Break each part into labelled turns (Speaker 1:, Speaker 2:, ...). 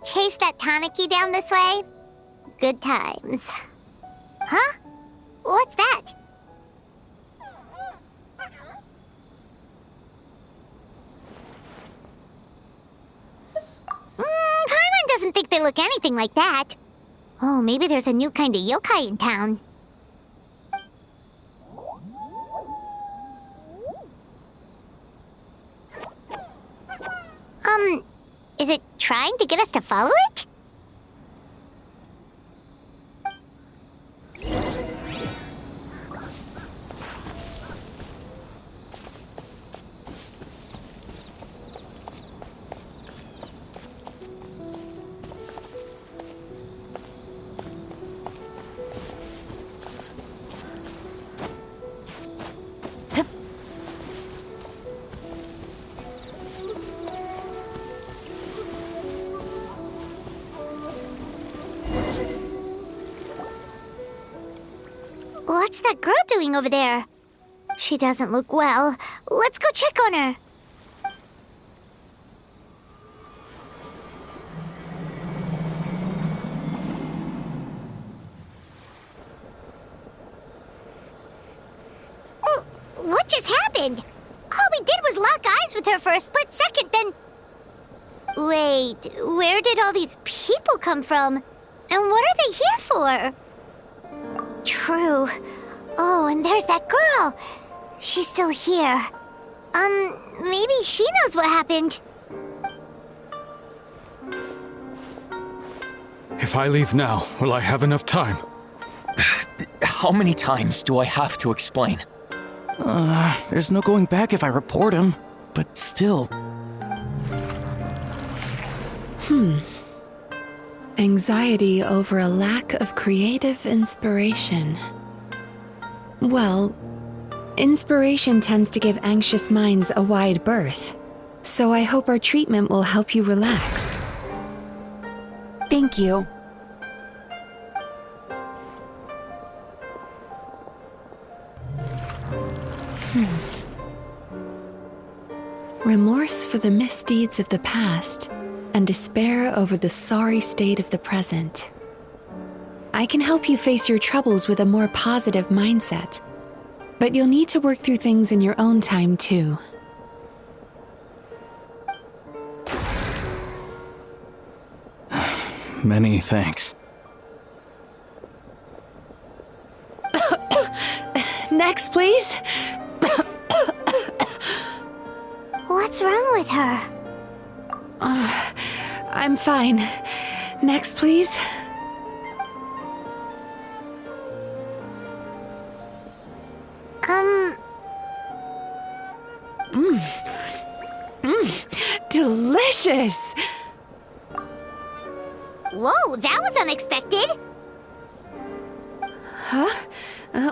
Speaker 1: chase that Tanuki down this way? Good times. Huh? What's that? Paimon doesn't think they look anything like that. Oh, maybe there's a new kind of yokai in town. Is it trying to get us to follow it? What's that girl doing over there? She doesn't look well. Let's go check on her. Oh, what just happened? All we did was lock eyes with her for a split second, then... Wait, where did all these people come from? And what are they here for? True. Oh, and there's that girl. She's still here. Maybe she knows what happened.
Speaker 2: If I leave now, will I have enough time?
Speaker 3: How many times do I have to explain?
Speaker 4: There's no going back if I report him. But still.
Speaker 5: Anxiety over a lack of creative inspiration. Well, inspiration tends to give anxious minds a wide berth. So I hope our treatment will help you relax.
Speaker 6: Thank you.
Speaker 5: Remorse for the misdeeds of the past, and despair over the sorry state of the present. I can help you face your troubles with a more positive mindset, but you'll need to work through things in your own time too.
Speaker 4: Many thanks.
Speaker 5: Next, please.
Speaker 1: What's wrong with her?
Speaker 5: I'm fine. Next, please. Delicious!
Speaker 1: Whoa, that was unexpected.
Speaker 5: Huh?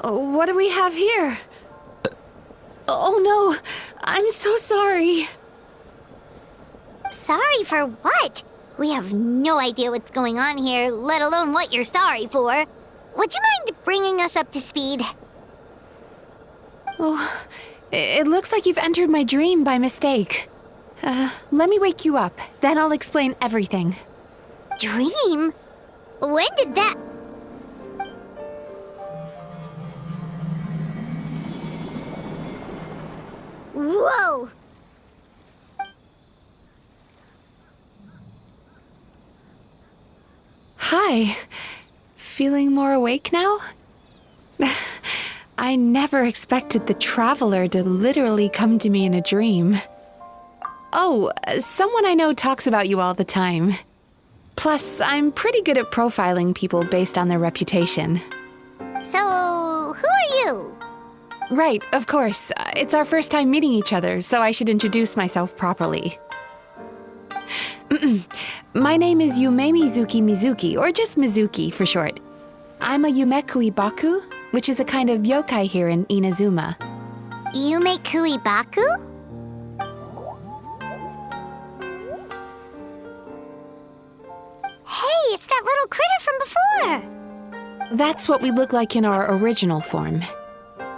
Speaker 5: What do we have here? Oh no, I'm so sorry.
Speaker 1: Sorry for what? We have no idea what's going on here, let alone what you're sorry for. Would you mind bringing us up to speed?
Speaker 5: Oh, it looks like you've entered my dream by mistake. Let me wake you up, then I'll explain everything.
Speaker 1: Dream? When did that... Whoa!
Speaker 5: Hi. Feeling more awake now? I never expected the Traveler to literally come to me in a dream. Oh, someone I know talks about you all the time. Plus, I'm pretty good at profiling people based on their reputation.
Speaker 1: So, who are you?
Speaker 5: Right, of course. It's our first time meeting each other, so I should introduce myself properly. My name is Yume Mizuki, or just Mizuki for short. I'm a Yumekui Baku, which is a kind of yokai here in Inazuma.
Speaker 1: Yumekui Baku? Hey, it's that little critter from before!
Speaker 5: That's what we look like in our original form.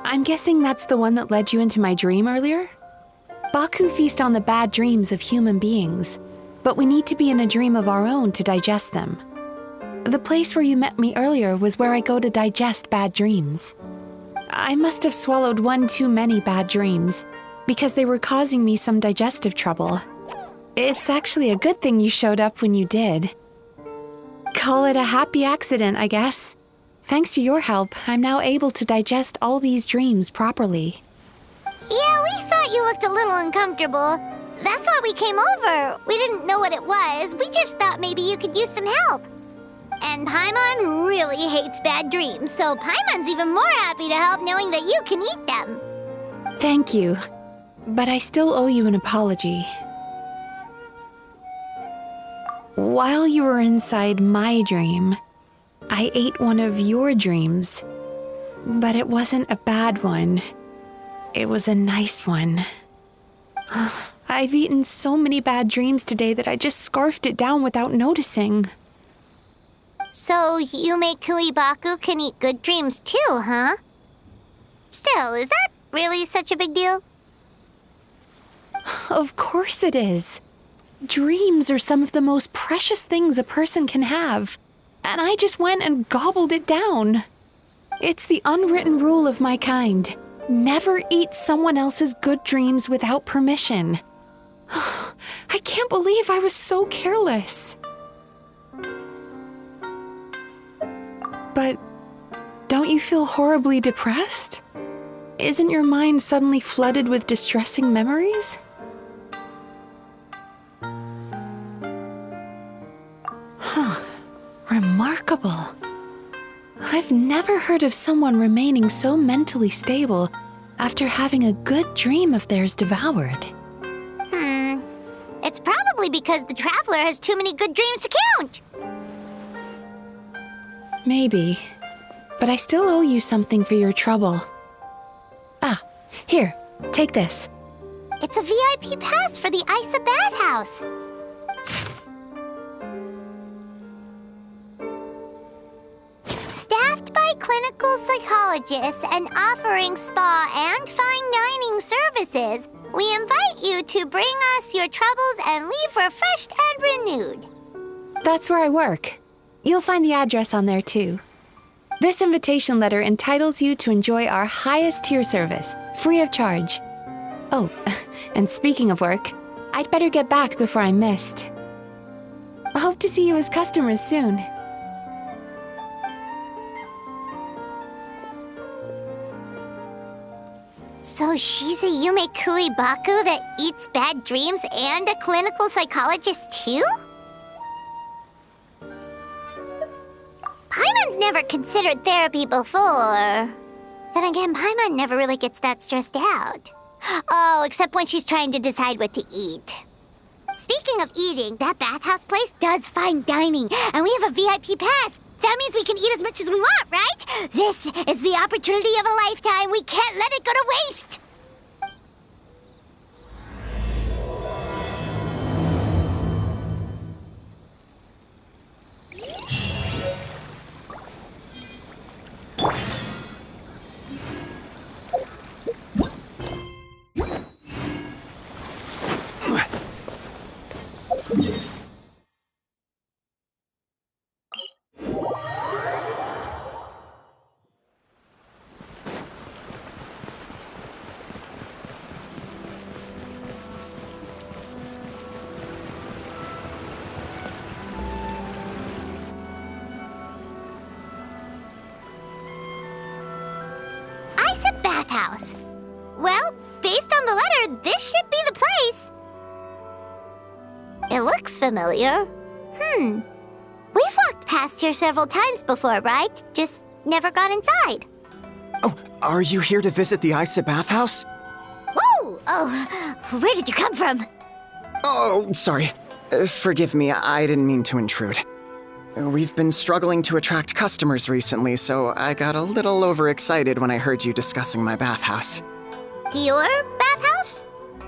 Speaker 5: I'm guessing that's the one that led you into my dream earlier? Baku feast on the bad dreams of human beings. but we need to be in a dream of our own to digest them. The place where you met me earlier was where I go to digest bad dreams. I must have swallowed one too many bad dreams, because they were causing me some digestive trouble. It's actually a good thing you showed up when you did. Call it a happy accident, I guess. Thanks to your help, I'm now able to digest all these dreams properly.
Speaker 1: Yeah, we thought you looked a little uncomfortable. That's why we came over. We didn't know what it was. We just thought maybe you could use some help. And Paimon really hates bad dreams, so Paimon's even more happy to help knowing that you can eat them.
Speaker 5: Thank you, but I still owe you an apology. While you were inside my dream, I ate one of your dreams. But it wasn't a bad one. It was a nice one. I've eaten so many bad dreams today that I just scarfed it down without noticing.
Speaker 1: So Yume Kuibaku can eat good dreams too, huh? Still, is that really such a big deal?
Speaker 5: Of course it is. Dreams are some of the most precious things a person can have, and I just went and gobbled it down. It's the unwritten rule of my kind. Never eat someone else's good dreams without permission. I can't believe I was so careless. But don't you feel horribly depressed? Isn't your mind suddenly flooded with distressing memories? Remarkable. I've never heard of someone remaining so mentally stable after having a good dream of theirs devoured.
Speaker 1: It's probably because the traveler has too many good dreams to count.
Speaker 5: Maybe, but I still owe you something for your trouble. Ah, here, take this.
Speaker 1: It's a VIP pass for the Isa bathhouse. Staffed by clinical psychologists and offering spa and fine dining services, we invite you to bring us your troubles and leave refreshed and renewed.
Speaker 5: That's where I work. You'll find the address on there too. This invitation letter entitles you to enjoy our highest tier service, free of charge. Oh, and speaking of work, I'd better get back before I'm missed. I hope to see you as customers soon.
Speaker 1: So she's a Yume Kuibaku that eats bad dreams and a clinical psychologist too? Paimon's never considered therapy before. Then again, Paimon never really gets that stressed out. Oh, except when she's trying to decide what to eat. Speaking of eating, that bathhouse place does fine dining, and we have a VIP pass. That means we can eat as much as we want, right? This is the opportunity of a lifetime. We can't let it go to waste. Bathhouse. Well, based on the letter, this should be the place. It looks familiar. We've walked past here several times before, right? Just never got inside.
Speaker 7: Oh, are you here to visit the Isa bathhouse?
Speaker 1: Ooh! Oh, where did you come from?
Speaker 7: Oh, sorry. Forgive me, I didn't mean to intrude. We've been struggling to attract customers recently, so I got a little overexcited when I heard you discussing my bathhouse.
Speaker 1: Your bathhouse?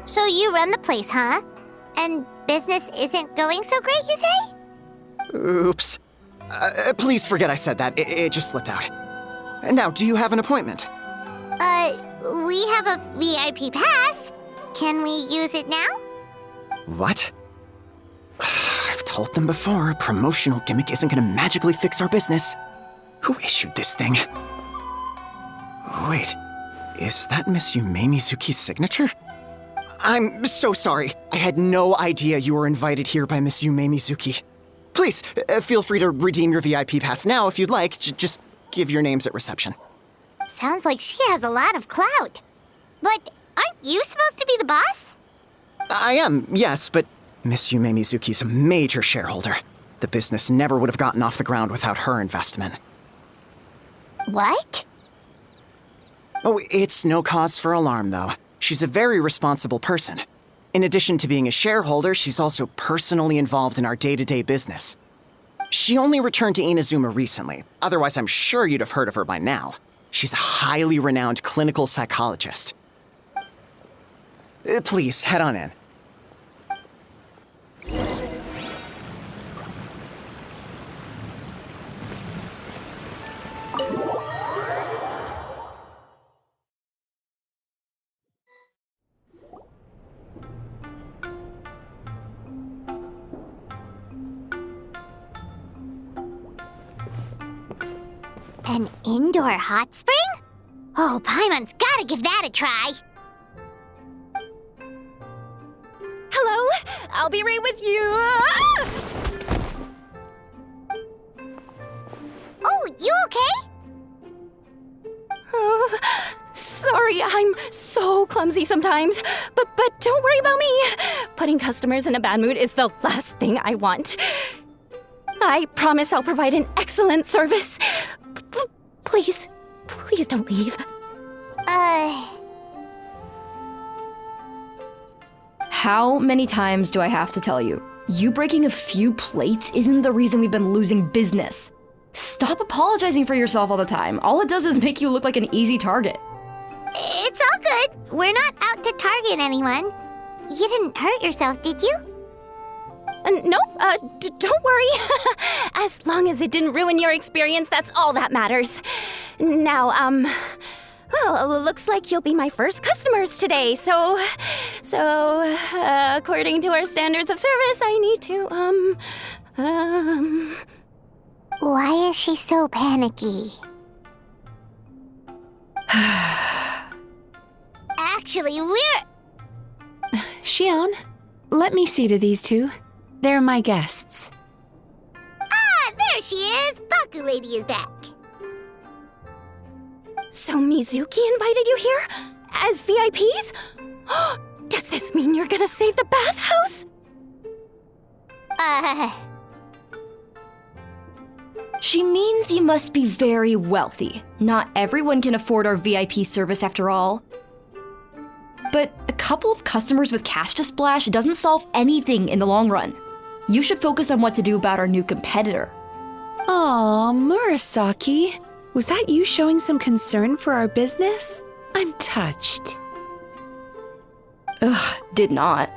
Speaker 1: So you run the place, huh? And business isn't going so great, you say?
Speaker 7: Oops. Please forget I said that. It just slipped out. Now, do you have an appointment?
Speaker 1: We have a VIP pass. Can we use it now?
Speaker 7: What? told them before, a promotional gimmick isn't gonna magically fix our business. Who issued this thing? Wait, is that Miss Yume Mizuki's signature? I'm so sorry. I had no idea you were invited here by Miss Yume Mizuki. Please, feel free to redeem your VIP pass now if you'd like. Just give your names at reception.
Speaker 1: Sounds like she has a lot of clout. But aren't you supposed to be the boss?
Speaker 7: I am, yes, but Miss Yume Mizuki's a major shareholder. The business never would have gotten off the ground without her investment.
Speaker 1: What?
Speaker 7: Oh, it's no cause for alarm, though. She's a very responsible person. In addition to being a shareholder, she's also personally involved in our day-to-day business. She only returned to Inazuma recently. Otherwise, I'm sure you'd have heard of her by now. She's a highly renowned clinical psychologist. Please, head on in.
Speaker 1: An indoor hot spring? Oh, Paimon's gotta give that a try.
Speaker 6: Hello? I'll be right with you.
Speaker 1: Oh, you okay?
Speaker 6: Oh, sorry, I'm so clumsy sometimes. But don't worry about me. Putting customers in a bad mood is the last thing I want. I promise I'll provide an excellent service. Please don't leave.
Speaker 8: How many times do I have to tell you? You breaking a few plates isn't the reason we've been losing business. Stop apologizing for yourself all the time. All it does is make you look like an easy target.
Speaker 1: It's all good. We're not out to target anyone. You didn't hurt yourself, did you?
Speaker 6: No, don't worry. As long as it didn't ruin your experience, that's all that matters. Now, well, looks like you'll be my first customers today, so, according to our standards of service, I need to,
Speaker 1: Why is she so panicky? Actually, we're...
Speaker 5: Xion, let me see to these two. They're my guests.
Speaker 1: Ah, there she is! Baku Lady is back.
Speaker 6: So Mizuki invited you here? As VIPs? Does this mean you're gonna save the bathhouse?
Speaker 8: She means you must be very wealthy. Not everyone can afford our VIP service after all. But a couple of customers with cash to splash doesn't solve anything in the long run. You should focus on what to do about our new competitor.
Speaker 5: Aw, Murasaki. Was that you showing some concern for our business? I'm touched.
Speaker 8: Ugh, did not.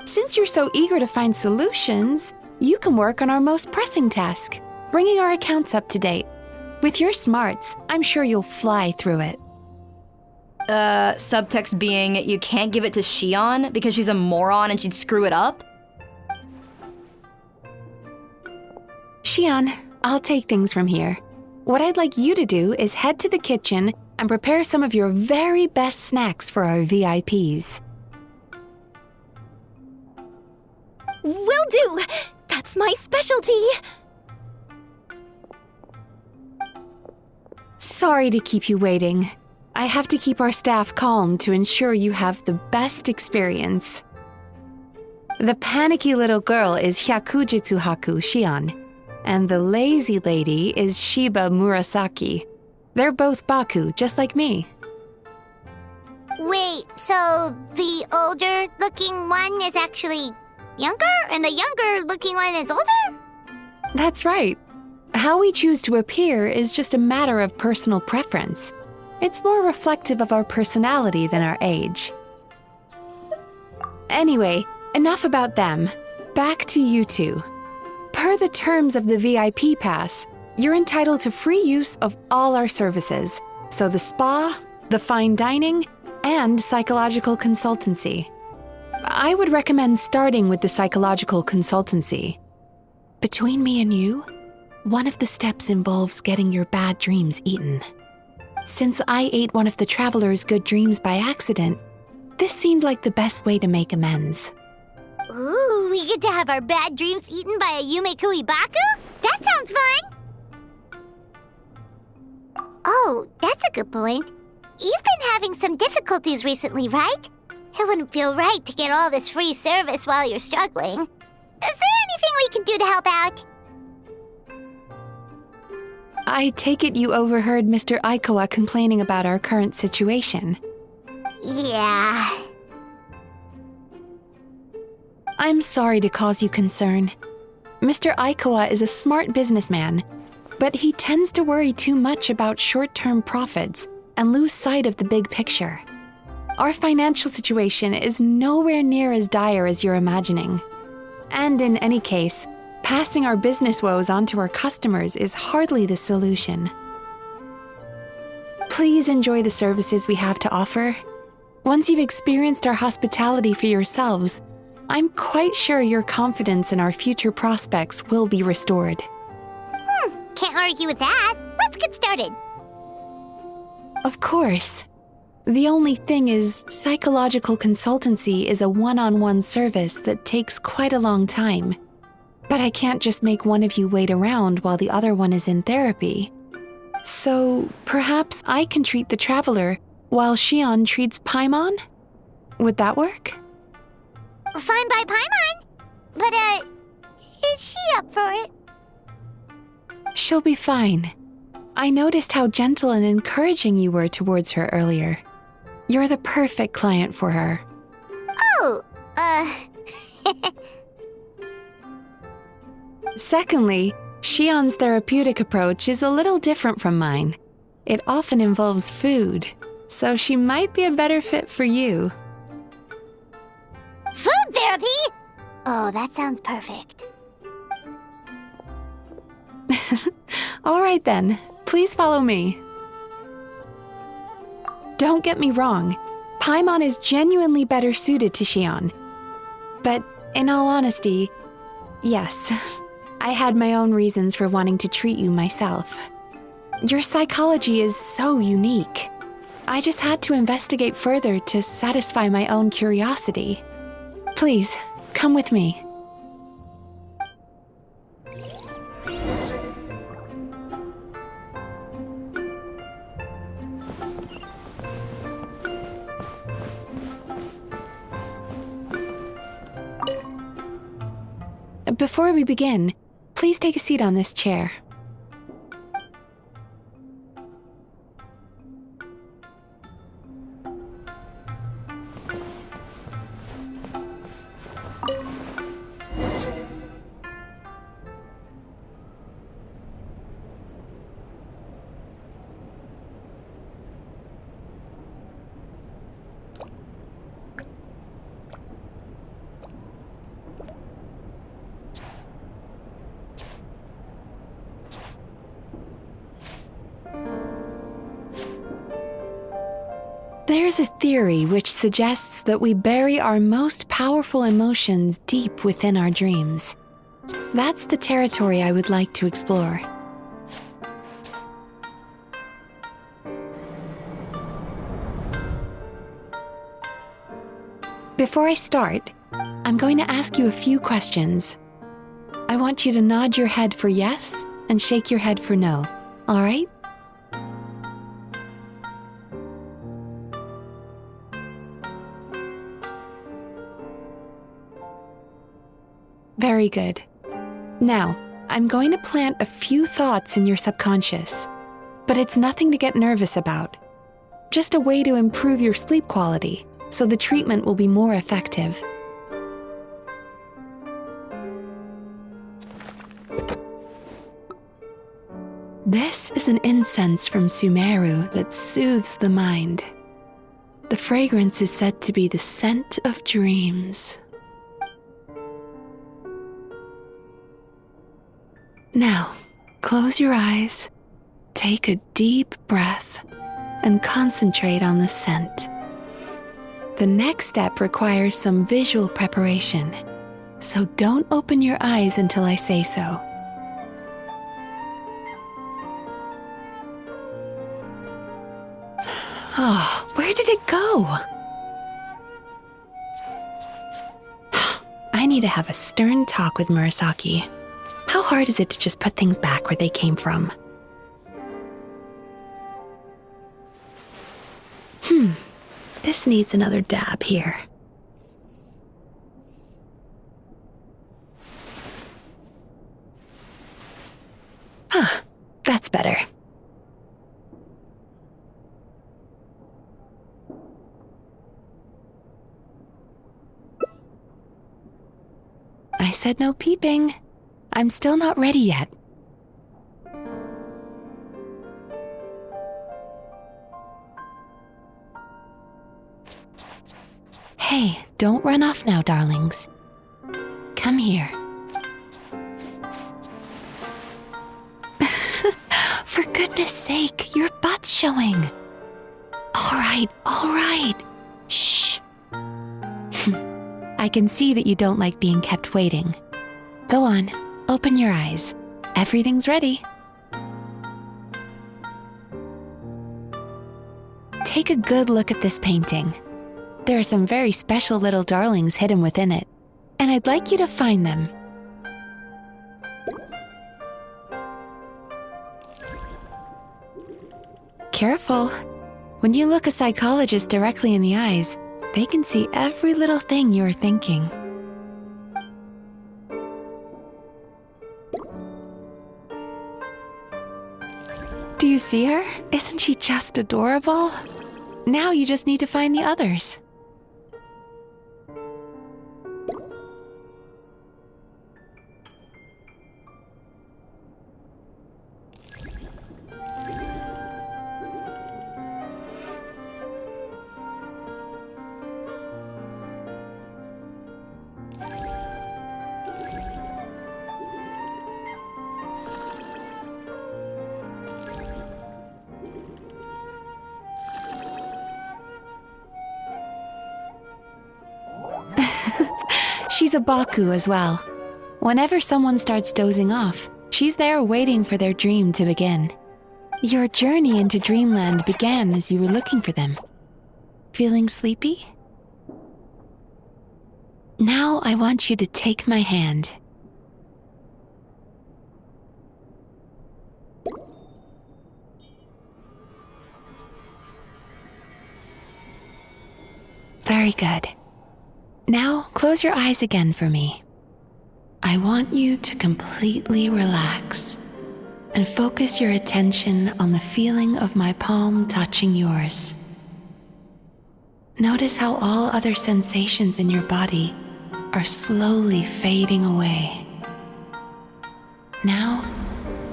Speaker 5: Since you're so eager to find solutions, you can work on our most pressing task, bringing our accounts up to date. With your smarts, I'm sure you'll fly through it.
Speaker 8: Subtext being you can't give it to Xion because she's a moron and she'd screw it up?
Speaker 5: Xion, I'll take things from here. What I'd like you to do is head to the kitchen and prepare some of your very best snacks for our VIPs.
Speaker 6: Will do! That's my specialty!
Speaker 5: Sorry to keep you waiting. I have to keep our staff calm to ensure you have the best experience. The panicky little girl is Hyakujitsu Haku Xion, and the lazy lady is Shiba Murasaki. They're both Baku, just like me.
Speaker 1: Wait, so the older-looking one is actually younger, and the younger-looking one is older?
Speaker 5: That's right. How we choose to appear is just a matter of personal preference. It's more reflective of our personality than our age. Anyway, enough about them. Back to you two. Per the terms of the VIP pass, you're entitled to free use of all our services. So the spa, the fine dining, and psychological consultancy. I would recommend starting with the psychological consultancy. Between me and you, one of the steps involves getting your bad dreams eaten. Since I ate one of the traveler's good dreams by accident, this seemed like the best way to make amends.
Speaker 1: Ooh, we get to have our bad dreams eaten by a Yumeku Ibaku? That sounds fun! Oh, that's a good point. You've been having some difficulties recently, right? It wouldn't feel right to get all this free service while you're struggling. Is there anything we can do to help out?
Speaker 5: I take it you overheard Mr. Aikawa complaining about our current situation.
Speaker 1: Yeah.
Speaker 5: I'm sorry to cause you concern. Mr. Aikawa is a smart businessman, but he tends to worry too much about short-term profits and lose sight of the big picture. Our financial situation is nowhere near as dire as you're imagining. And in any case, passing our business woes on to our customers is hardly the solution. Please enjoy the services we have to offer. Once you've experienced our hospitality for yourselves, I'm quite sure your confidence in our future prospects will be restored.
Speaker 1: Can't argue with that. Let's get started.
Speaker 5: Of course. The only thing is, psychological consultancy is a one-on-one service that takes quite a long time. But I can't just make one of you wait around while the other one is in therapy. So, perhaps I can treat the traveler while Shion treats Paimon? Would that work?
Speaker 1: Fine by Paimon. But, is she up for it?
Speaker 5: She'll be fine. I noticed how gentle and encouraging you were towards her earlier. You're the perfect client for her.
Speaker 1: Oh,
Speaker 5: Secondly, Shion's therapeutic approach is a little different from mine. It often involves food, so she might be a better fit for you.
Speaker 1: Food therapy? Oh, that sounds perfect.
Speaker 5: All right then, please follow me. Don't get me wrong, Paimon is genuinely better suited to Shion. But in all honesty, yes, I had my own reasons for wanting to treat you myself. Your psychology is so unique. I just had to investigate further to satisfy my own curiosity. Please, come with me. Before we begin, please take a seat on this chair. There's a theory which suggests that we bury our most powerful emotions deep within our dreams. That's the territory I would like to explore. Before I start, I'm going to ask you a few questions. I want you to nod your head for yes and shake your head for no, all right? Very good. Now, I'm going to plant a few thoughts in your subconscious, but it's nothing to get nervous about. Just a way to improve your sleep quality, so the treatment will be more effective. This is an incense from Sumeru that soothes the mind. The fragrance is said to be the scent of dreams. Now, close your eyes, take a deep breath, and concentrate on the scent. The next step requires some visual preparation, so don't open your eyes until I say so. Oh, where did it go? I need to have a stern talk with Murasaki. How hard is it to just put things back where they came from? This needs another dab here. That's better. I said no peeping. I'm still not ready yet. Hey, don't run off now, darlings. Come here. For goodness sake, your butt's showing. All right. Shh. I can see that you don't like being kept waiting. Go on, open your eyes. Everything's ready. Take a good look at this painting. There are some very special little darlings hidden within it, and I'd like you to find them. Careful. When you look a psychologist directly in the eyes, they can see every little thing you're thinking. Do you see her? Isn't she just adorable? Now you just need to find the others. She's a Baku as well. Whenever someone starts dozing off, she's there waiting for their dream to begin. Your journey into Dreamland began as you were looking for them. Feeling sleepy? Now I want you to take my hand. Very good. Now, close your eyes again for me. I want you to completely relax and focus your attention on the feeling of my palm touching yours. Notice how all other sensations in your body are slowly fading away. Now,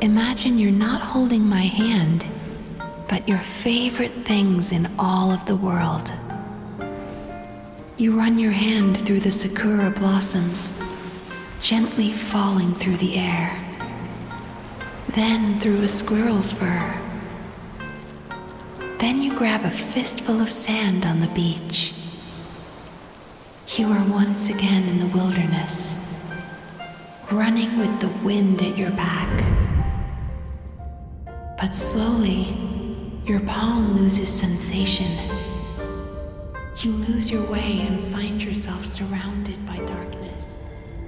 Speaker 5: imagine you're not holding my hand, but your favorite things in all of the world. You run your hand through the sakura blossoms, gently falling through the air. Then through a squirrel's fur. Then you grab a fistful of sand on the beach. You are once again in the wilderness, running with the wind at your back. But slowly, your palm loses sensation. You lose your way and find yourself surrounded by darkness.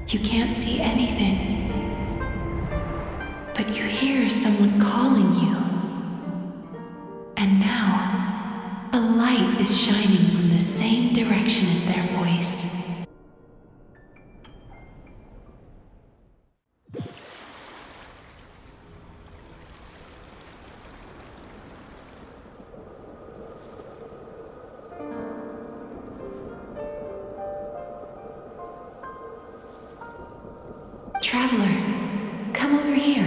Speaker 5: You can't see anything, but you hear someone calling you. And now, a light is shining from the same direction as their voice. Traveler, come over here.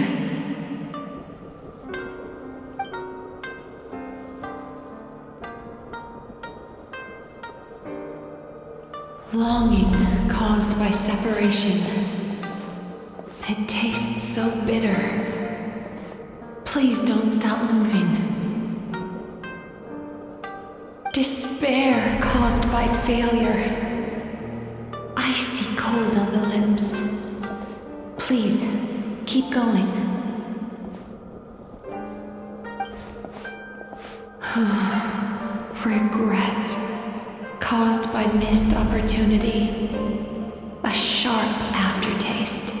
Speaker 5: Longing caused by separation. It tastes so bitter. Please don't stop moving. Despair caused by failure. Icy cold on the lips. Please, keep going. Regret caused by missed opportunity. A sharp aftertaste.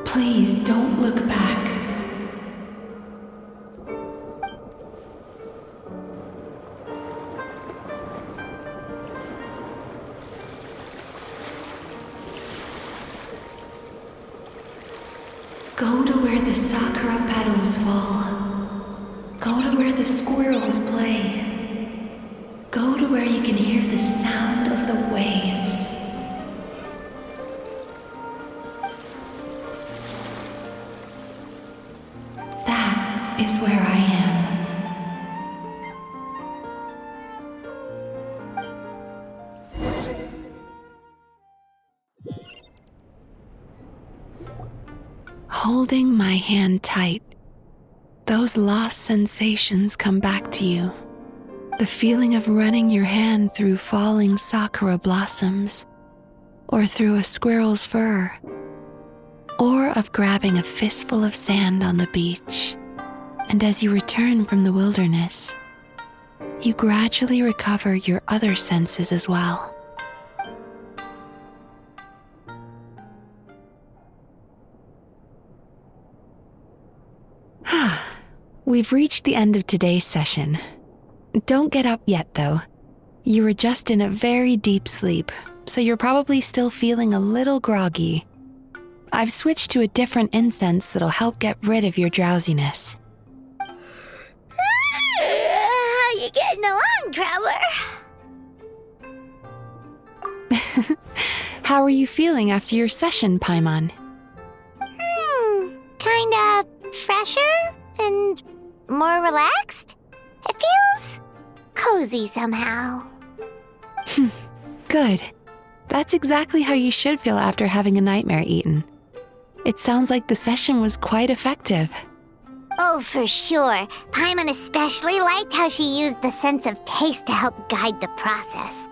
Speaker 5: Please don't look back. Go to where the sakura petals fall. Go to where the squirrels play. Go to where you can hear the sound of the waves. That is where I am. Holding my hand tight, those lost sensations come back to you. The feeling of running your hand through falling sakura blossoms, or through a squirrel's fur, or of grabbing a fistful of sand on the beach. And as you return from the wilderness, you gradually recover your other senses as well. We've reached the end of today's session. Don't get up yet, though. You were just in a very deep sleep, so you're probably still feeling a little groggy. I've switched to a different incense that'll help get rid of your drowsiness.
Speaker 1: How you getting along, Traveler?
Speaker 5: How are you feeling after your session, Paimon?
Speaker 1: Kinda fresher and more relaxed. It feels cozy somehow.
Speaker 5: Good. That's exactly how you should feel after having a nightmare eaten. It sounds like the session was quite effective.
Speaker 1: Oh, for sure. Paimon especially liked how she used the sense of taste to help guide the process.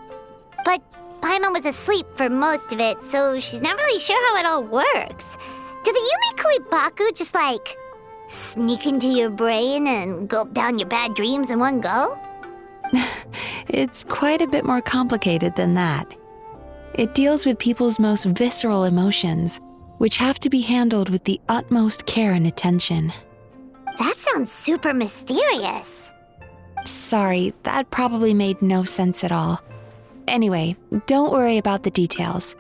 Speaker 1: But Paimon was asleep for most of it, so she's not really sure how it all works. Do the Yumi Kuibaku just sneak into your brain and gulp down your bad dreams in one go?
Speaker 5: It's quite a bit more complicated than that. It deals with people's most visceral emotions, which have to be handled with the utmost care and attention.
Speaker 1: That sounds super mysterious.
Speaker 5: Sorry, that probably made no sense at all. Anyway, don't worry about the details.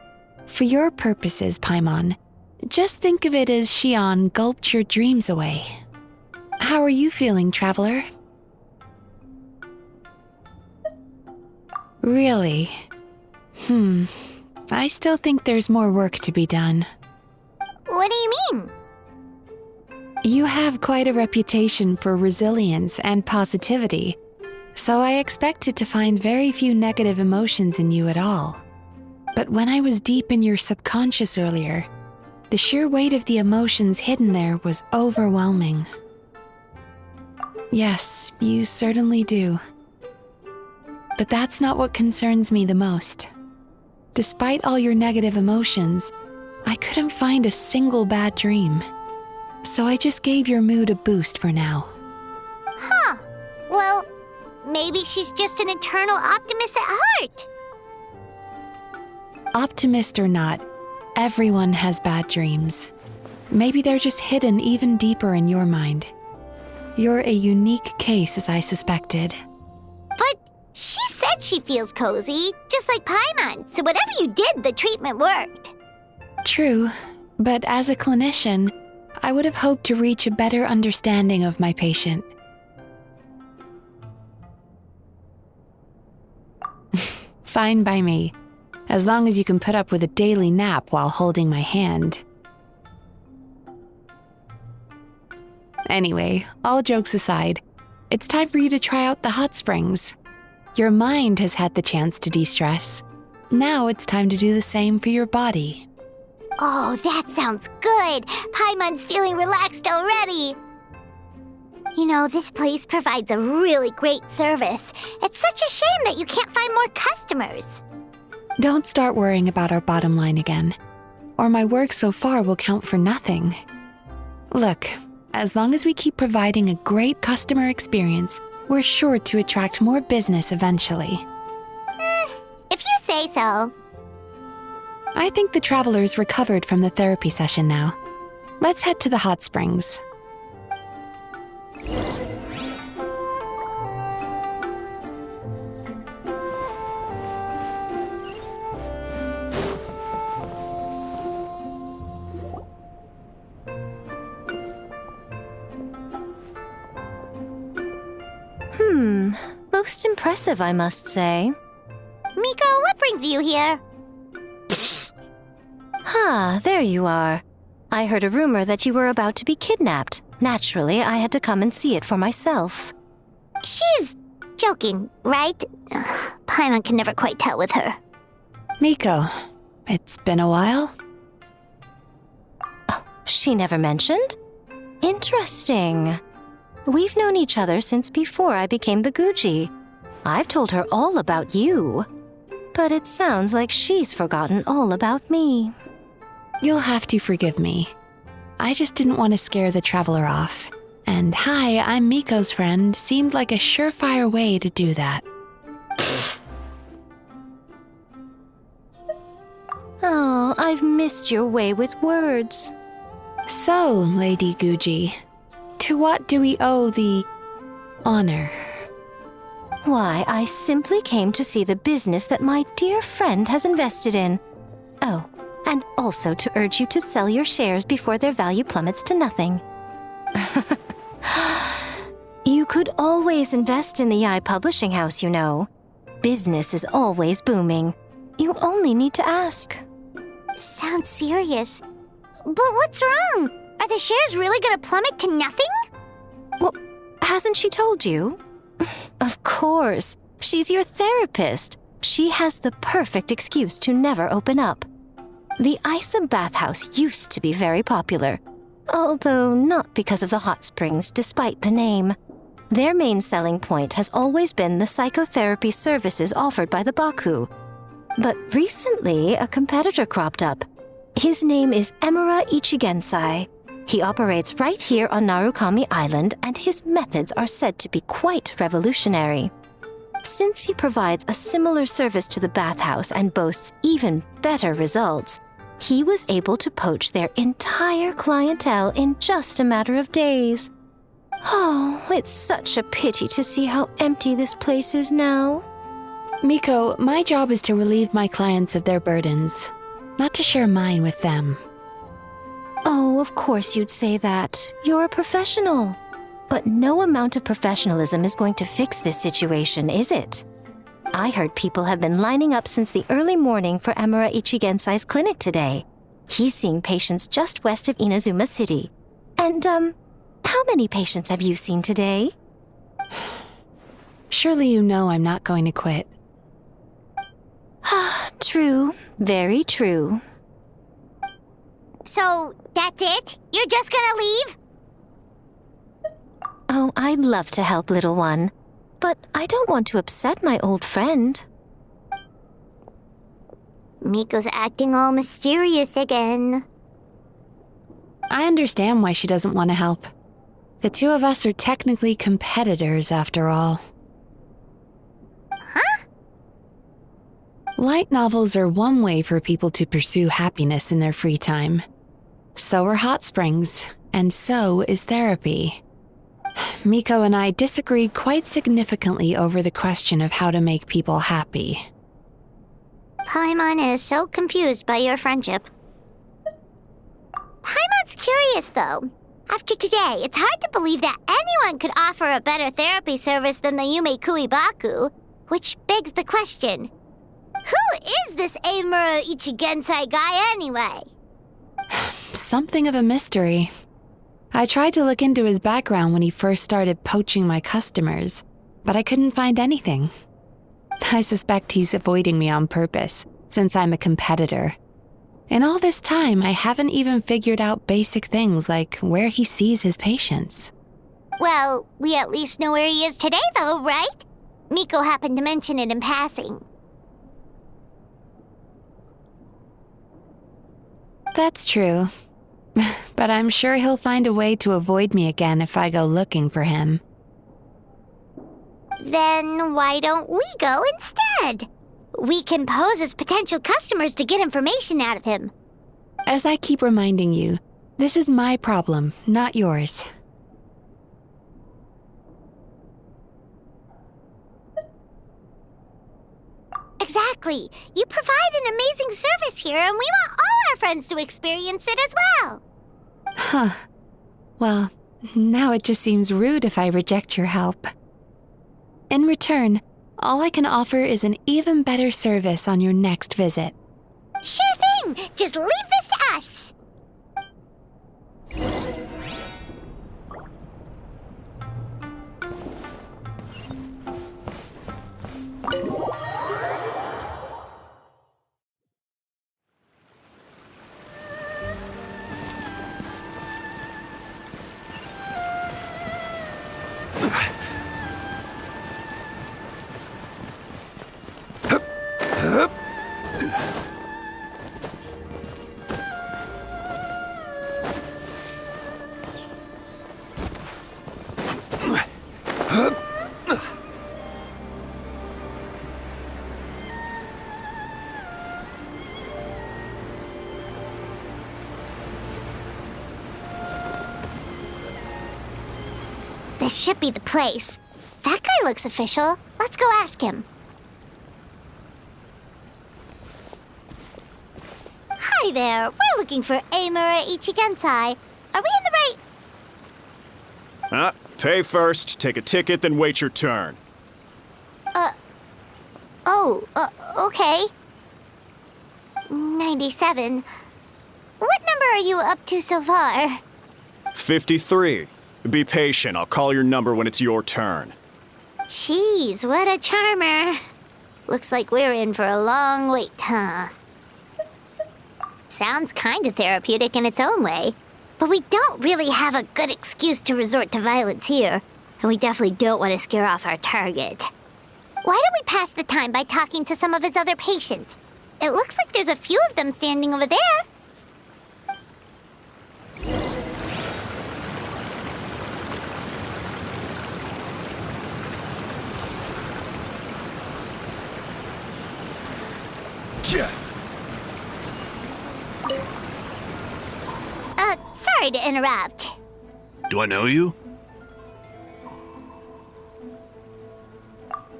Speaker 5: For your purposes, Paimon, just think of it as Shion gulped your dreams away. How are you feeling, Traveler? Really? I still think there's more work to be done.
Speaker 1: What do you mean?
Speaker 5: You have quite a reputation for resilience and positivity, so I expected to find very few negative emotions in you at all. But when I was deep in your subconscious earlier, the sheer weight of the emotions hidden there was overwhelming. Yes, you certainly do. But that's not what concerns me the most. Despite all your negative emotions, I couldn't find a single bad dream. So I just gave your mood a boost for now.
Speaker 1: Huh. Well, maybe she's just an eternal optimist at heart.
Speaker 5: Optimist or not, everyone has bad dreams. Maybe they're just hidden even deeper in your mind. You're a unique case, as I suspected.
Speaker 1: But she said she feels cozy, just like Paimon, so whatever you did, the treatment worked.
Speaker 5: True, but as a clinician, I would have hoped to reach a better understanding of my patient. Fine by me, as long as you can put up with a daily nap while holding my hand. Anyway, all jokes aside, it's time for you to try out the hot springs. Your mind has had the chance to de-stress. Now it's time to do the same for your body.
Speaker 1: Oh, that sounds good. Paimon's feeling relaxed already. You know, this place provides a really great service. It's such a shame that you can't find more customers.
Speaker 5: Don't start worrying about our bottom line again, or my work so far will count for nothing. Look, as long as we keep providing a great customer experience, we're sure to attract more business eventually.
Speaker 1: If you say so.
Speaker 5: I think the travelers recovered from the therapy session now. Let's head to the hot springs.
Speaker 9: Most impressive, I must say.
Speaker 1: Miko, what brings you here?
Speaker 9: There you are. I heard a rumor that you were about to be kidnapped. Naturally, I had to come and see it for myself.
Speaker 1: She's joking, right? Paimon can never quite tell with her.
Speaker 5: Miko, it's been a while?
Speaker 9: She never mentioned? Interesting. We've known each other since before I became the Guji. I've told her all about you. But it sounds like she's forgotten all about me.
Speaker 5: You'll have to forgive me. I just didn't want to scare the traveler off. And hi, I'm Miko's friend seemed like a surefire way to do that.
Speaker 9: Oh, I've missed your way with words.
Speaker 5: So, Lady Guji, to what do we owe the honor?
Speaker 9: Why, I simply came to see the business that my dear friend has invested in. Oh, and also to urge you to sell your shares before their value plummets to nothing. You could always invest in the publishing house, you know. Business is always booming. You only need to ask.
Speaker 1: Sounds serious. But what's wrong? Are the shares really gonna plummet to nothing?
Speaker 9: Well, hasn't she told you? Of course. She's your therapist. She has the perfect excuse to never open up. The Isa bathhouse used to be very popular, although not because of the hot springs, despite the name. Their main selling point has always been the psychotherapy services offered by the Baku. But recently, a competitor cropped up. His name is Emura Ichigensai. He operates right here on Narukami Island, and his methods are said to be quite revolutionary. Since he provides a similar service to the bathhouse and boasts even better results, he was able to poach their entire clientele in just a matter of days. Oh, it's such a pity to see how empty this place is now.
Speaker 5: Miko, my job is to relieve my clients of their burdens, not to share mine with them.
Speaker 9: Oh, of course you'd say that. You're a professional. But no amount of professionalism is going to fix this situation, is it? I heard people have been lining up since the early morning for Emura Ichigensai's clinic today. He's seeing patients just west of Inazuma City. And, how many patients have you seen today?
Speaker 5: Surely you know I'm not going to quit.
Speaker 9: True. Very true.
Speaker 1: So, that's it? You're just gonna leave?
Speaker 9: Oh, I'd love to help, little one. But I don't want to upset my old friend.
Speaker 1: Miko's acting all mysterious again.
Speaker 5: I understand why she doesn't want to help. The two of us are technically competitors, after all.
Speaker 1: Huh?
Speaker 5: Light novels are one way for people to pursue happiness in their free time. So are hot springs, and so is therapy. Miko and I disagreed quite significantly over the question of how to make people happy.
Speaker 1: Paimon is so confused by your friendship. Paimon's curious, though. After today, it's hard to believe that anyone could offer a better therapy service than the Yume Baku, which begs the question, who is this Emura Ichigensai guy anyway?
Speaker 5: Something of a mystery. I tried to look into his background when he first started poaching my customers, but I couldn't find anything. I suspect he's avoiding me on purpose, since I'm a competitor. In all this time, I haven't even figured out basic things like where he sees his patients.
Speaker 1: Well, we at least know where he is today, though, right? Miko happened to mention it in passing.
Speaker 5: That's true. But I'm sure he'll find a way to avoid me again if I go looking for him.
Speaker 1: Then why don't we go instead? We can pose as potential customers to get information out of him.
Speaker 5: As I keep reminding you, this is my problem, not yours.
Speaker 1: Exactly. You provide an amazing service here, and we want all our friends to experience it as well.
Speaker 5: Huh. Well, now it just seems rude if I reject your help. In return, all I can offer is an even better service on your next visit.
Speaker 1: Sure thing! Just leave this to us! This should be the place. That guy looks official. Let's go ask him. Hi there. We're looking for Amura Ichigensai. Are we in the right...
Speaker 10: Pay first, take a ticket, then wait your turn.
Speaker 1: Okay. 97. What number are you up to so far?
Speaker 10: 53. Be patient, I'll call your number when it's your turn.
Speaker 1: Jeez, what a charmer. Looks like we're in for a long wait, huh? Sounds kinda therapeutic in its own way. But we don't really have a good excuse to resort to violence here. And we definitely don't want to scare off our target. Why don't we pass the time by talking to some of his other patients? It looks like there's a few of them standing over there. Sorry to interrupt.
Speaker 11: Do I know you?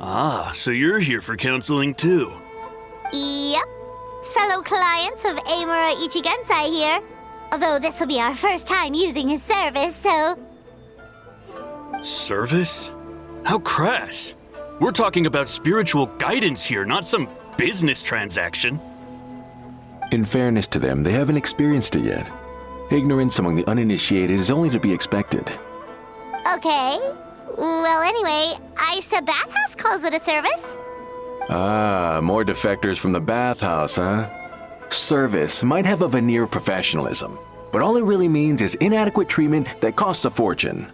Speaker 11: Ah, so you're here for counseling too.
Speaker 1: Yep. Fellow clients of Amura Ichigensai here. Although this will be our first time using his service, so...
Speaker 11: Service? How crass. We're talking about spiritual guidance here, not some business transaction.
Speaker 12: In fairness to them, they haven't experienced it yet. Ignorance among the uninitiated is only to be expected.
Speaker 1: Okay. Well, anyway, Isa Bathhouse calls it a service.
Speaker 12: Ah, more defectors from the bathhouse, huh? Service might have a veneer of professionalism, but all it really means is inadequate treatment that costs a fortune.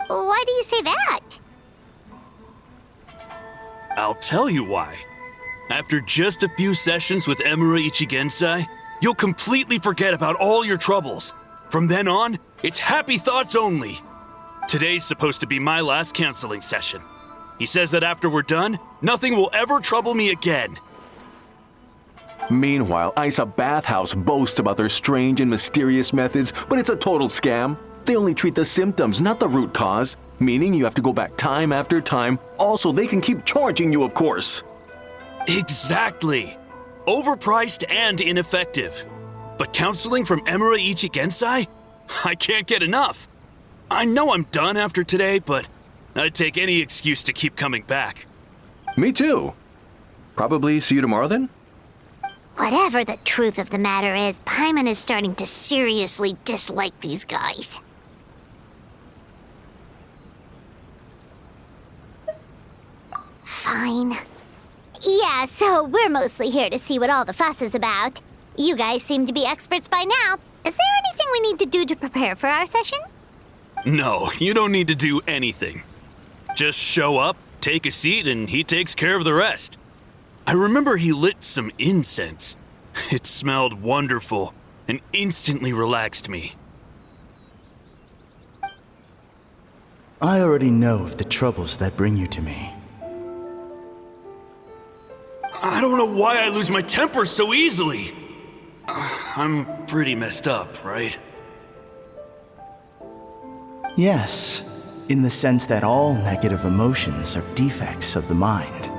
Speaker 1: Why do you say that?
Speaker 11: I'll tell you why. After just a few sessions with Amura Ichigensai, you'll completely forget about all your troubles. From then on, it's happy thoughts only. Today's supposed to be my last counseling session. He says that after we're done, nothing will ever trouble me again.
Speaker 12: Meanwhile, Isa Bathhouse boasts about their strange and mysterious methods, but it's a total scam. They only treat the symptoms, not the root cause, meaning you have to go back time after time. Also, they can keep charging you, of course.
Speaker 11: Exactly. Overpriced and ineffective. But counseling from Amura Ichigensai? I can't get enough. I know I'm done after today, but I'd take any excuse to keep coming back.
Speaker 12: Me too. Probably see you tomorrow then?
Speaker 1: Whatever the truth of the matter is, Paimon is starting to seriously dislike these guys. Fine. Yeah, so we're mostly here to see what all the fuss is about. You guys seem to be experts by now. Is there anything we need to do to prepare for our session?
Speaker 11: No, you don't need to do anything. Just show up, take a seat, and he takes care of the rest. I remember he lit some incense. It smelled wonderful and instantly relaxed me.
Speaker 13: I already know of the troubles that bring you to me.
Speaker 11: I don't know why I lose my temper so easily. I'm pretty messed up, right?
Speaker 13: Yes, in the sense that all negative emotions are defects of the mind.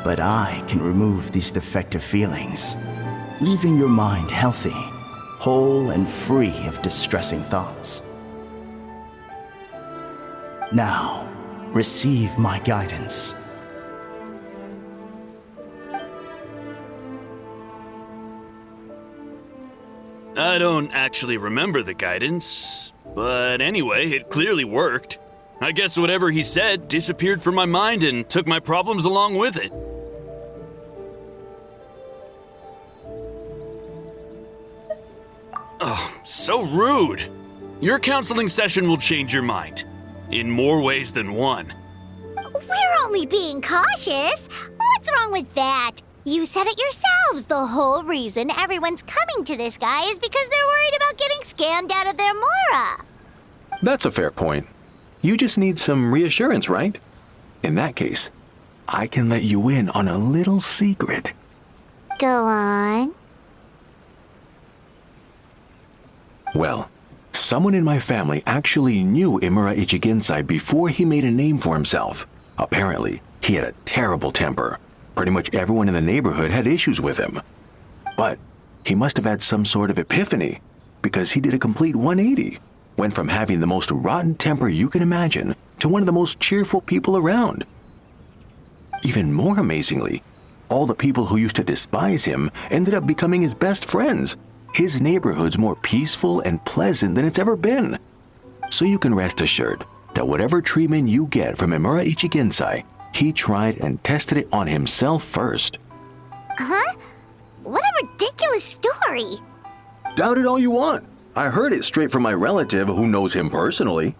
Speaker 13: But I can remove these defective feelings, leaving your mind healthy, whole and free of distressing thoughts. Now, receive my guidance.
Speaker 11: I don't actually remember the guidance, but anyway, it clearly worked. I guess whatever he said disappeared from my mind and took my problems along with it. Oh, so rude. Your counseling session will change your mind. In more ways than one.
Speaker 1: We're only being cautious. What's wrong with that? You said it yourselves. The whole reason everyone's coming to this guy is because they're worried about getting scammed out of their Mora.
Speaker 12: That's a fair point. You just need some reassurance, right? In that case, I can let you in on a little secret.
Speaker 1: Go on.
Speaker 12: Well, someone in my family actually knew Imura Ichigensai before he made a name for himself. Apparently, he had a terrible temper. Pretty much everyone in the neighborhood had issues with him. But he must have had some sort of epiphany, because he did a complete 180. Went from having the most rotten temper you can imagine to one of the most cheerful people around. Even more amazingly, all the people who used to despise him ended up becoming his best friends. His neighborhood's more peaceful and pleasant than it's ever been. So you can rest assured that whatever treatment you get from Imura Ichigensai, he tried and tested it on himself first.
Speaker 1: Huh? What a ridiculous story.
Speaker 12: Doubt it all you want. I heard it straight from my relative who knows him personally.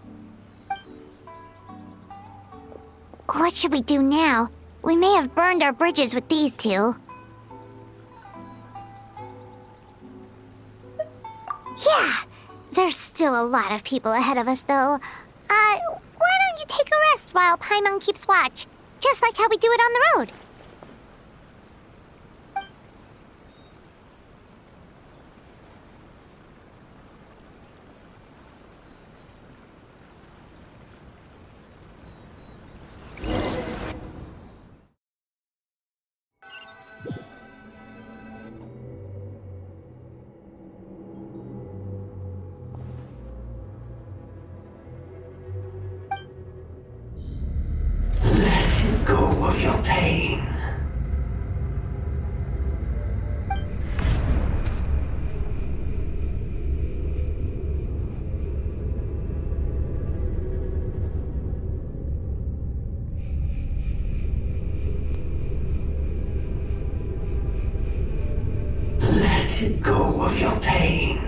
Speaker 1: What should we do now? We may have burned our bridges with these two. Yeah, there's still a lot of people ahead of us, though. Why don't you take a rest while Paimon keeps watch? Just like how we do it on the road.
Speaker 14: Go of your pain. Let go of your pain.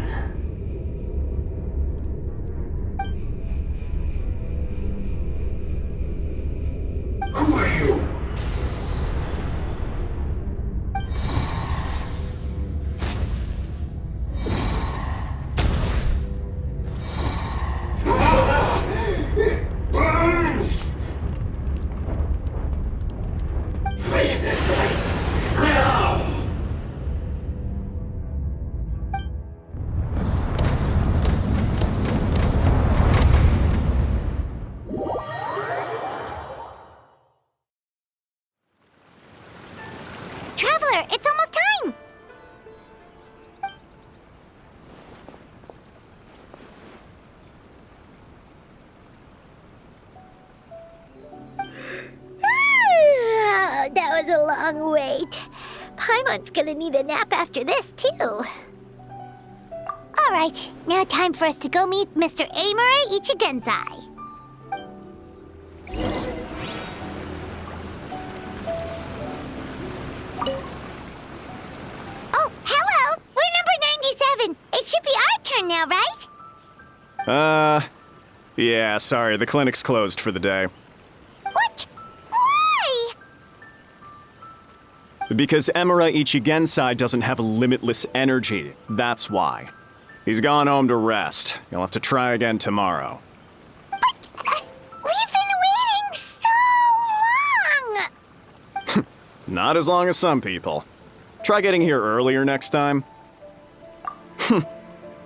Speaker 14: Who are you? It burns! Leave this place now!
Speaker 1: Traveler, it's almost time! That was a long wait. Paimon's gonna need a nap after this, too. Alright, now time for us to go meet Mr. Imura Ichigensai. Oh, hello! We're number 97! It should be our turn now, right?
Speaker 10: Yeah, sorry, the clinic's closed for the day.
Speaker 1: What? Why?
Speaker 10: Because Emura Ichigensai doesn't have limitless energy. That's why. He's gone home to rest. You'll have to try again tomorrow.
Speaker 1: But we've been waiting so long!
Speaker 10: Not as long as some people. Try getting here earlier next time.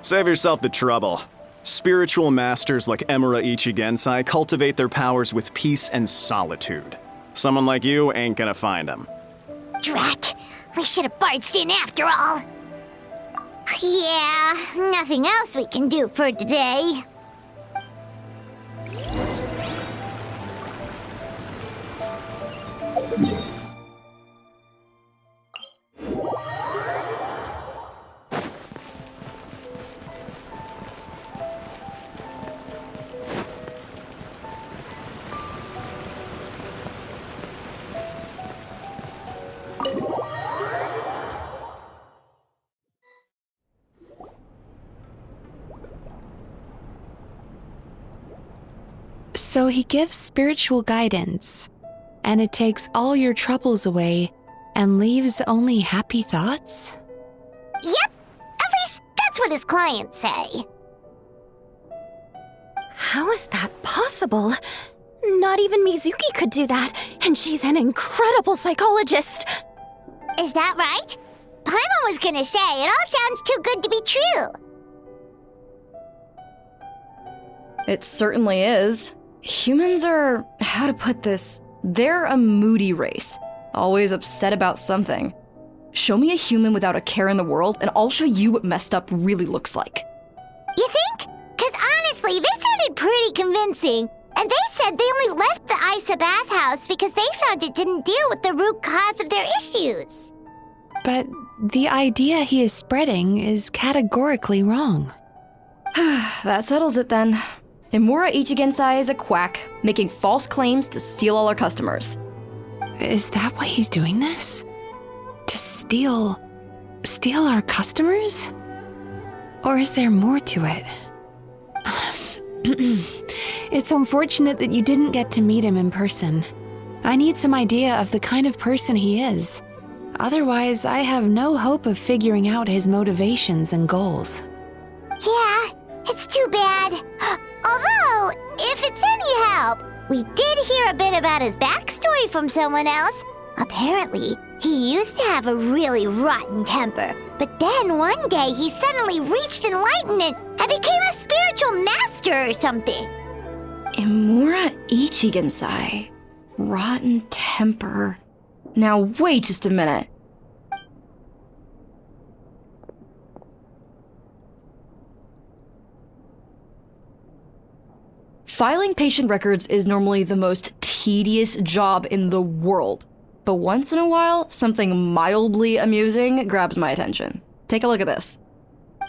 Speaker 10: Save yourself the trouble. Spiritual masters like Emura Ichigensai cultivate their powers with peace and solitude. Someone like you ain't gonna find them.
Speaker 1: Drat! We should have barged in after all. Yeah, nothing else we can do for today.
Speaker 5: So he gives spiritual guidance, and it takes all your troubles away and leaves only happy thoughts?
Speaker 1: Yep, at least that's what his clients say.
Speaker 6: How is that possible? Not even Mizuki could do that, and she's an incredible psychologist.
Speaker 1: Is that right? Paimon was gonna say, it all sounds too good to be true.
Speaker 8: It certainly is. Humans are, how to put this, they're a moody race, always upset about something. Show me a human without a care in the world, and I'll show you what messed up really looks like.
Speaker 1: You think? Because honestly, this sounded pretty convincing. And they said they only left the Isa bathhouse because they found it didn't deal with the root cause of their issues.
Speaker 5: But the idea he is spreading is categorically wrong.
Speaker 8: That settles it then. Emura Ichigensai is a quack, making false claims to steal all our customers.
Speaker 5: Is that why he's doing this? To steal our customers? Or is there more to it? It's unfortunate that you didn't get to meet him in person. I need some idea of the kind of person he is. Otherwise, I have no hope of figuring out his motivations and goals.
Speaker 1: Yeah, it's too bad. Although, if it's any help, we did hear a bit about his backstory from someone else. Apparently, he used to have a really rotten temper, but then one day he suddenly reached enlightenment and became a spiritual master or something.
Speaker 8: Emura Ichigensai. Rotten temper. Now wait just a minute. Filing patient records is normally the most tedious job in the world. But once in a while, something mildly amusing grabs my attention. Take a look at this.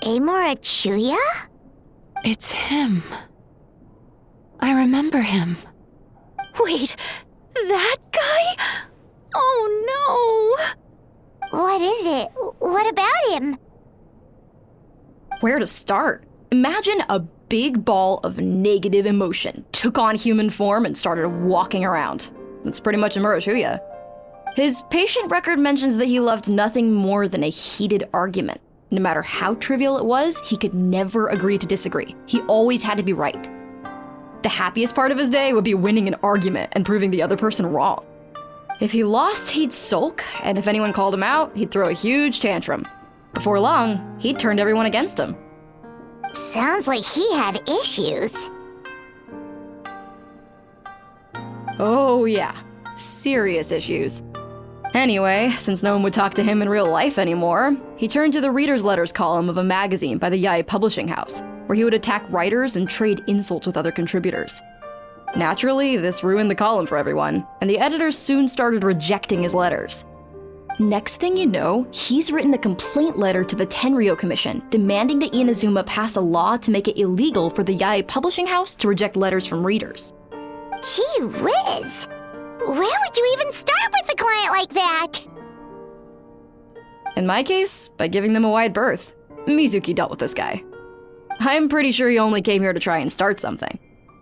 Speaker 1: Amora Chuya?
Speaker 5: It's him. I remember him.
Speaker 6: Wait, that guy? Oh no!
Speaker 1: What is it? What about him?
Speaker 8: Where to start? Imagine a big ball of negative emotion took on human form and started walking around. That's pretty much Emura Chuya. His patient record mentions that he loved nothing more than a heated argument. No matter how trivial it was, he could never agree to disagree. He always had to be right. The happiest part of his day would be winning an argument and proving the other person wrong. If he lost, he'd sulk, and if anyone called him out, he'd throw a huge tantrum. Before long, he'd turned everyone against him.
Speaker 1: Sounds like he had issues.
Speaker 8: Oh yeah, serious issues. Anyway, since no one would talk to him in real life anymore, he turned to the reader's letters column of a magazine by the Yae Publishing House, where he would attack writers and trade insults with other contributors. Naturally, this ruined the column for everyone, and the editors soon started rejecting his letters. Next thing you know, he's written a complaint letter to the Tenryo Commission, demanding that Inazuma pass a law to make it illegal for the Yae Publishing House to reject letters from readers.
Speaker 1: Gee whiz! Where would you even start with a client like that?
Speaker 8: In my case, by giving them a wide berth. Mizuki dealt with this guy. I'm pretty sure he only came here to try and start something.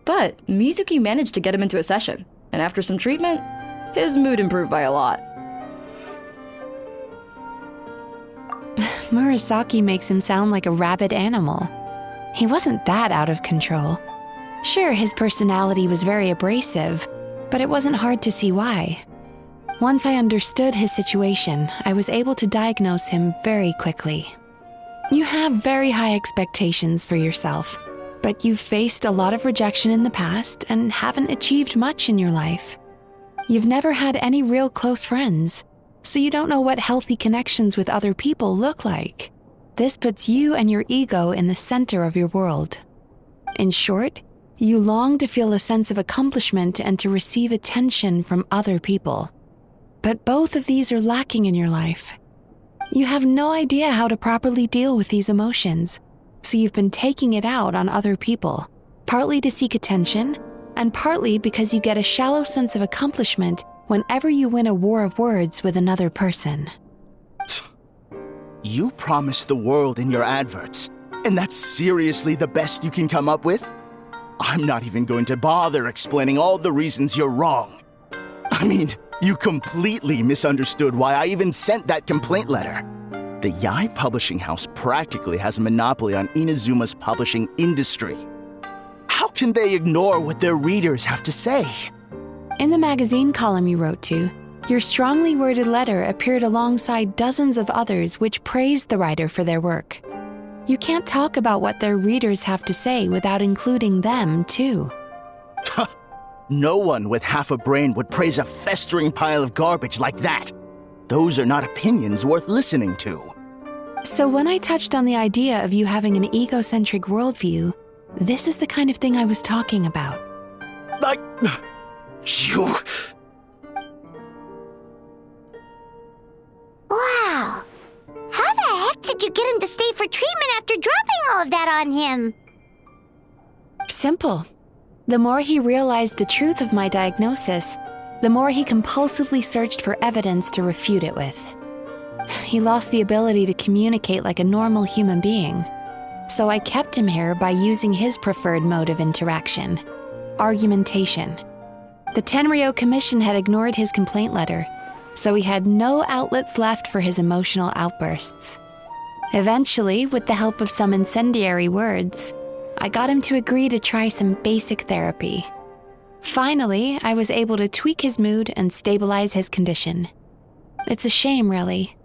Speaker 8: But Mizuki managed to get him into a session, and after some treatment, his mood improved by a lot.
Speaker 5: Murasaki makes him sound like a rabid animal. He wasn't that out of control. Sure, his personality was very abrasive, but it wasn't hard to see why. Once I understood his situation, I was able to diagnose him very quickly. You have very high expectations for yourself, but you've faced a lot of rejection in the past and haven't achieved much in your life. You've never had any real close friends, so you don't know what healthy connections with other people look like. This puts you and your ego in the center of your world. In short, you long to feel a sense of accomplishment and to receive attention from other people. But both of these are lacking in your life. You have no idea how to properly deal with these emotions, so you've been taking it out on other people, partly to seek attention, and partly because you get a shallow sense of accomplishment whenever you win a war of words with another person.
Speaker 13: You promised the world in your adverts, and that's seriously the best you can come up with? I'm not even going to bother explaining all the reasons you're wrong. I mean, you completely misunderstood why I even sent that complaint letter. The Yai Publishing House practically has a monopoly on Inazuma's publishing industry. How can they ignore what their readers have to say?
Speaker 5: In the magazine column you wrote to, your strongly worded letter appeared alongside dozens of others which praised the writer for their work. You can't talk about what their readers have to say without including them, too.
Speaker 13: No one with half a brain would praise a festering pile of garbage like that. Those are not opinions worth listening to.
Speaker 5: So when I touched on the idea of you having an egocentric worldview, this is the kind of thing I was talking about.
Speaker 13: You...
Speaker 1: Wow. How the heck did you get him to stay for treatment after dropping all of that on him?
Speaker 5: Simple. The more he realized the truth of my diagnosis, the more he compulsively searched for evidence to refute it with. He lost the ability to communicate like a normal human being. So I kept him here by using his preferred mode of interaction, argumentation. The Tenryo Commission had ignored his complaint letter, so he had no outlets left for his emotional outbursts. Eventually, with the help of some incendiary words, I got him to agree to try some basic therapy. Finally, I was able to tweak his mood and stabilize his condition. It's a shame, really.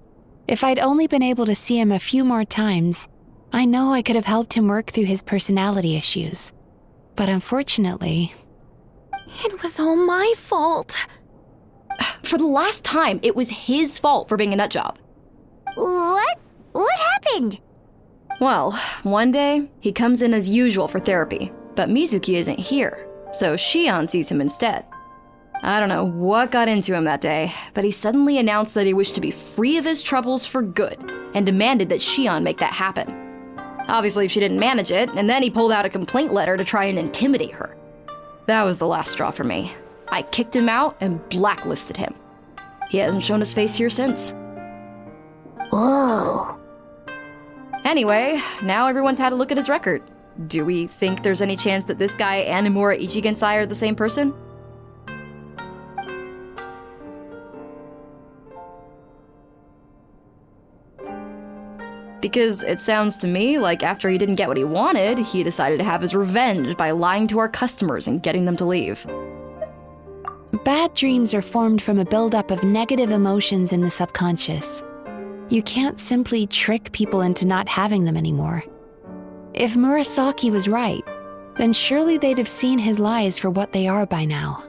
Speaker 5: If I'd only been able to see him a few more times, I know I could have helped him work through his personality issues. But unfortunately...
Speaker 6: It was all my fault.
Speaker 8: For the last time, it was his fault for being a nutjob.
Speaker 1: What? What happened?
Speaker 8: Well, one day, he comes in as usual for therapy, but Mizuki isn't here, so Shion sees him instead. I don't know what got into him that day, but he suddenly announced that he wished to be free of his troubles for good, and demanded that Shion make that happen. Obviously, she didn't manage it, and then he pulled out a complaint letter to try and intimidate her. That was the last straw for me. I kicked him out and blacklisted him. He hasn't shown his face here since.
Speaker 1: Whoa.
Speaker 8: Anyway, now everyone's had a look at his record. Do we think there's any chance that this guy and Nomura Ichigensai are the same person? Because it sounds to me like after he didn't get what he wanted, he decided to have his revenge by lying to our customers and getting them to leave.
Speaker 5: Bad dreams are formed from a buildup of negative emotions in the subconscious. You can't simply trick people into not having them anymore. If Murasaki was right, then surely they'd have seen his lies for what they are by now.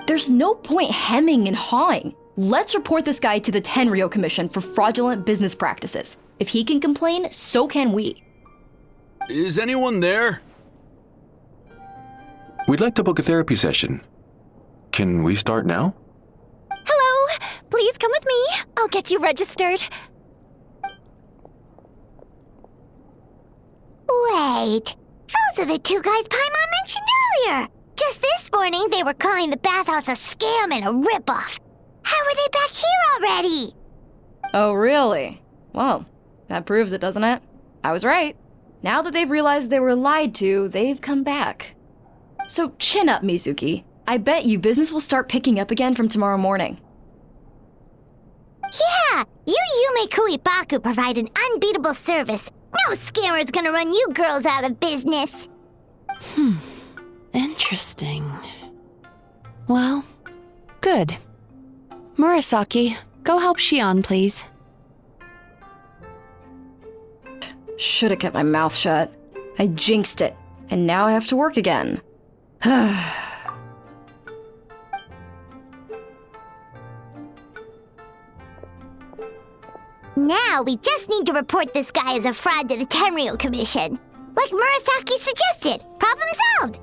Speaker 8: There's no point hemming and hawing. Let's report this guy to the Tenryo Commission for fraudulent business practices. If he can complain, so can we.
Speaker 11: Is anyone there?
Speaker 12: We'd like to book a therapy session. Can we start now?
Speaker 6: Hello! Please come with me. I'll get you registered.
Speaker 1: Wait. Those are the two guys Paimon mentioned earlier. Just this morning, they were calling the bathhouse a scam and a ripoff. How are they back here already?
Speaker 8: Oh, really? Well, that proves it, doesn't it? I was right. Now that they've realized they were lied to, they've come back. So chin up, Mizuki. I bet you business will start picking up again from tomorrow morning.
Speaker 1: Yeah, you Yume Kuibaku provide an unbeatable service. No scammer's gonna run you girls out of business.
Speaker 5: Interesting. Well, good. Murasaki, go help Shion, please.
Speaker 8: Should have kept my mouth shut. I jinxed it, and now I have to work again.
Speaker 1: Now we just need to report this guy as a fraud to the Tenryo Commission. Like Murasaki suggested. Problem solved.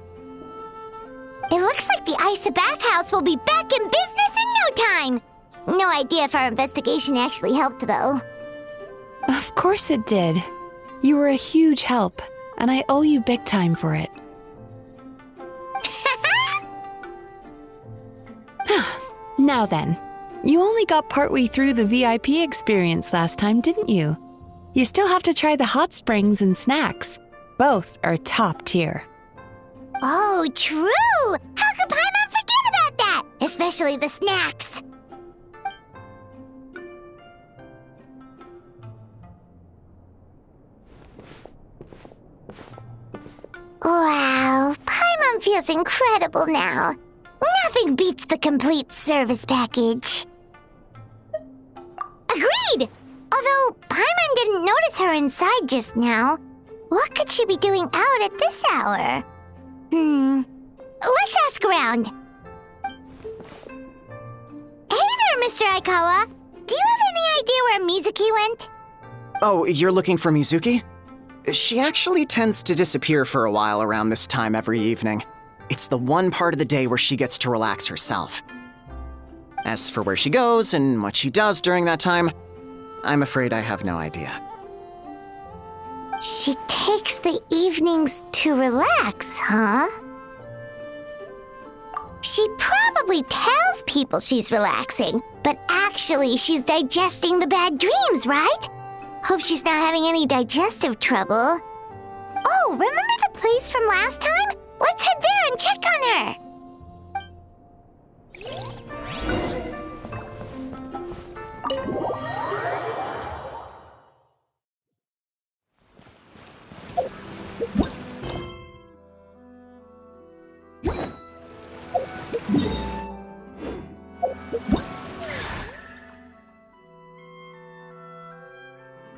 Speaker 1: It looks like the Isa bathhouse will be back in business in no time. No idea if our investigation actually helped, though.
Speaker 5: Of course it did. You were a huge help, and I owe you big time for it. Now then, you only got partway through the VIP experience last time, didn't you? You still have to try the hot springs and snacks. Both are top tier.
Speaker 1: Oh, true! How could Paimon forget about that? Especially the snacks. Wow, Paimon feels incredible now. Nothing beats the complete service package. Agreed! Although Paimon didn't notice her inside just now. What could she be doing out at this hour? Let's ask around. Hey there, Mr. Aikawa. Do you have any idea where Mizuki went?
Speaker 7: Oh, you're looking for Mizuki? She actually tends to disappear for a while around this time every evening. It's the one part of the day where she gets to relax herself. As for where she goes and what she does during that time, I'm afraid I have no idea.
Speaker 1: She takes the evenings to relax, huh? She probably tells people she's relaxing, but actually she's digesting the bad dreams, right? Hope she's not having any digestive trouble. Oh, remember the place from last time? Let's head there and check on her.